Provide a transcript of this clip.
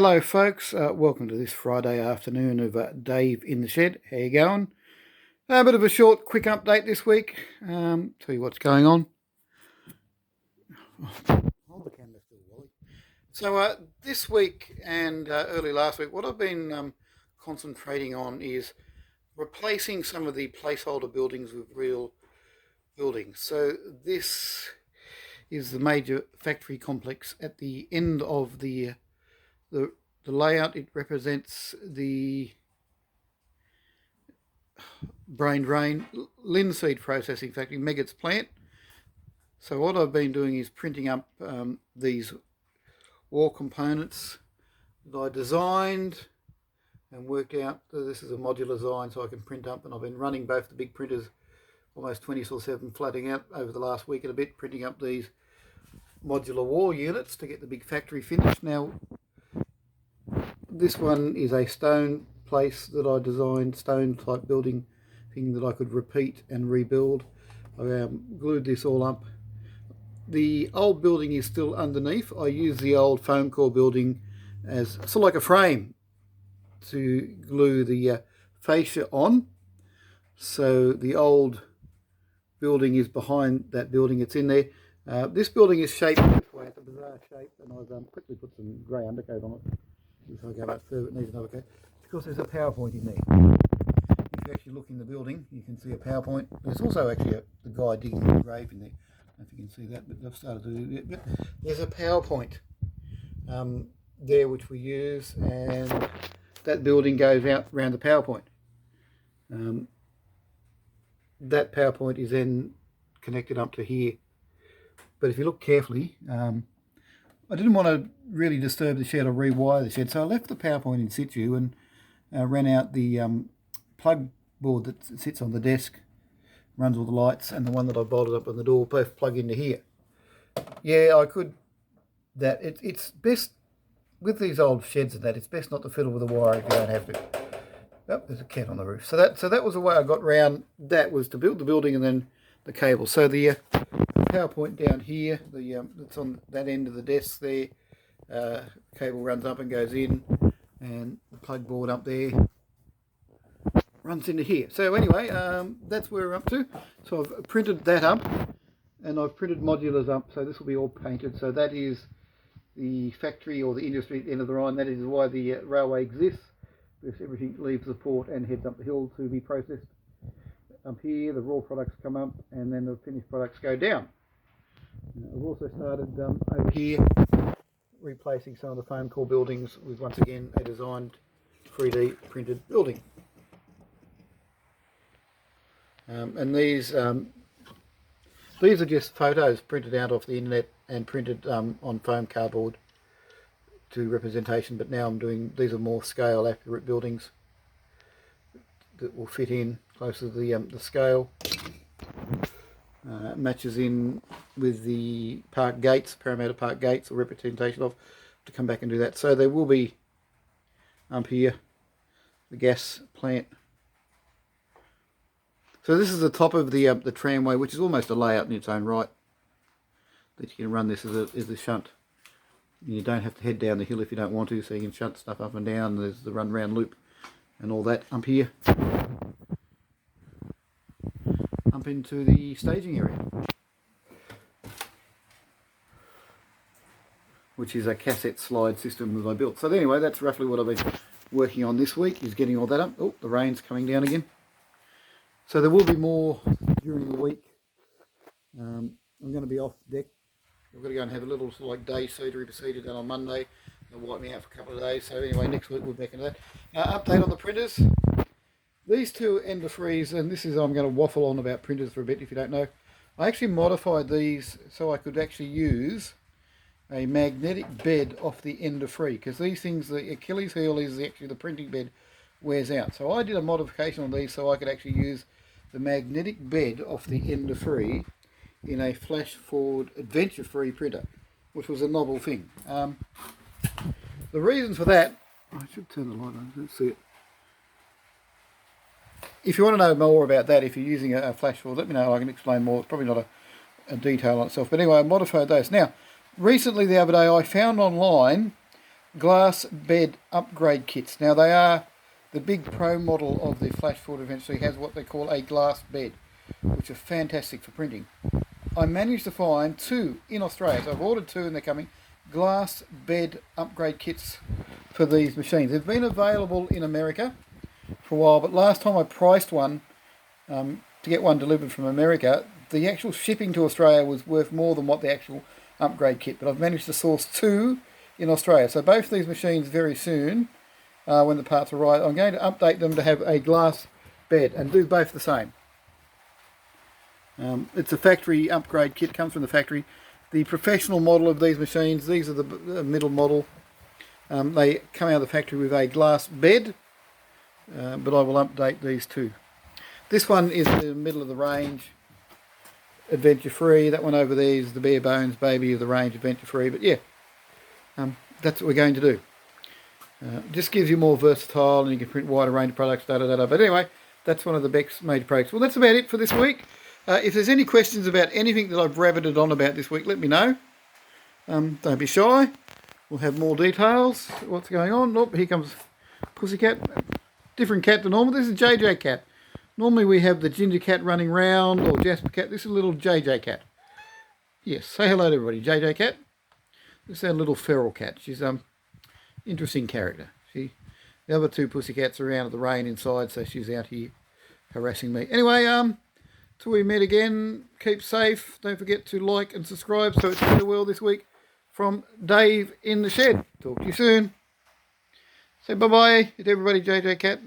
Hello folks, welcome to this Friday afternoon of Dave in the Shed. How you going? A bit of a short, quick update this week. Tell you what's going on. Hold the camera still, Wally. So this week and early last week, what I've been concentrating on is replacing some of the placeholder buildings with real buildings. So this is the major factory complex at the end of the layout. It represents the brain drain linseed processing factory, Meggett's plant. So what I've been doing is printing up these wall components that I designed and worked out. This is a modular design, so I can print up, and I've been running both the big printers almost 24/7, flatting out over the last week and a bit, printing up these modular wall units to get the big factory finish. Now, this one is a stone place that I designed, stone type building thing that I could repeat and rebuild. I glued this all up. The old building is still underneath. I use the old foam core building as sort of like a frame to glue the fascia on. So the old building is behind that building. It's in there. This building is shaped this way. It's a bizarre shape, and I've quickly put some grey undercoat on it. If I go back further, it needs another coat. Because there's a PowerPoint in there. If you actually look in the building, you can see a PowerPoint. There's also actually the guy digging the grave in there. I don't know if you can see that, but I've started to do it. But there's a PowerPoint there which we use, and that building goes out around the PowerPoint. That PowerPoint is then connected up to here. But if you look carefully, I didn't want to really disturb the shed or rewire the shed, so I left the PowerPoint in situ and ran out the plug board that sits on the desk, runs all the lights, and the one that I bolted up on the door both plug into here. Yeah, I could. It's best with these old sheds and that. It's best not to fiddle with the wire if you don't have to. Oh, there's a cat on the roof. So that was the way I got round. That was to build the building and then the cable. So the PowerPoint down here, that's on that end of the desk there. Cable runs up and goes in, and the plug board up there runs into here. So anyway, that's where we're up to. So I've printed that up, and I've printed modulars up. So this will be all painted. So that is the factory or the industry at the end of the line. That is why the railway exists, because everything leaves the port and heads up the hill to be processed. Up here, the raw products come up, and then the finished products go down. I've also started over here replacing some of the foam core buildings with, once again, a designed 3D printed building. And these are just photos printed out off the internet and printed on foam cardboard to representation, but now I'm doing, these are more scale accurate buildings that will fit in closer to the scale. Matches in with the park gates, Parramatta Park gates, or representation of, to come back and do that. So there will be up here the gas plant. So this is the top of the tramway, which is almost a layout in its own right. That you can run this as a shunt. You don't have to head down the hill if you don't want to, so you can shunt stuff up and down. There's the run round loop and all that up here. Up into the staging area, which is a cassette slide system that I built. So anyway, that's roughly what I've been working on this week, is getting all that up. Oh, the rain's coming down again. So there will be more during the week. I'm going to be off deck. I've got to go and have a little sort of like day surgery procedure done on Monday. They'll wipe me out for a couple of days. So anyway, next week we're back into that. Update on the printers. These two Ender Frees, and this is, I'm going to waffle on about printers for a bit if you don't know. I actually modified these so I could actually use a magnetic bed off the Ender Free, because these things, the Achilles heel is actually the printing bed wears out. So I did a modification on these so I could actually use the magnetic bed off the Ender Free in a flash forward adventure free printer, which was a novel thing. The reason for that, I should turn the light on, let's see it. If you want to know more about that, if you're using a flash forward, let me know, I can explain more. It's probably not a detail on itself, but anyway, I modified those. Now, recently the other day I found online glass bed upgrade kits. Now they are the big pro model of the Flash Forward eventually has what they call a glass bed, which are fantastic for printing. I managed to find 2 in Australia, so I've ordered 2 and they're coming. Glass bed upgrade kits for these machines. They've been available in America for a while, but last time I priced one to get one delivered from America, the actual shipping to Australia was worth more than what the actual upgrade kit, but I've managed to source 2 in Australia. So both these machines very soon, when the parts arrive, I'm going to update them to have a glass bed and do both the same. It's a factory upgrade kit, comes from the factory. The professional model of these machines, these are the middle model. They come out of the factory with a glass bed, but I will update these too. This one is the middle of the range, adventure free. That one over there is the bare bones baby of the range, adventure free. But yeah, that's what we're going to do. Just gives you more versatile and you can print wider range of products, But anyway, that's one of the Beck's major products. Well, that's about it for this week. If there's any questions about anything that I've rabbited on about this week, let me know. Don't be shy. We'll have more details. What's going on? Oh, here comes Pussycat. Different cat than normal. This is JJ Cat. Normally we have the Ginger Cat running round, or Jasper Cat. This is a little JJ Cat. Yes, say hello to everybody. JJ Cat. This is our little feral cat. She's interesting character. The other 2 Pussycats are out of the rain inside, so she's out here harassing me. Anyway, till we meet again, keep safe. Don't forget to like and subscribe. So it's been the world this week from Dave in the shed. Talk to you soon. Say bye-bye to everybody, JJ Cat.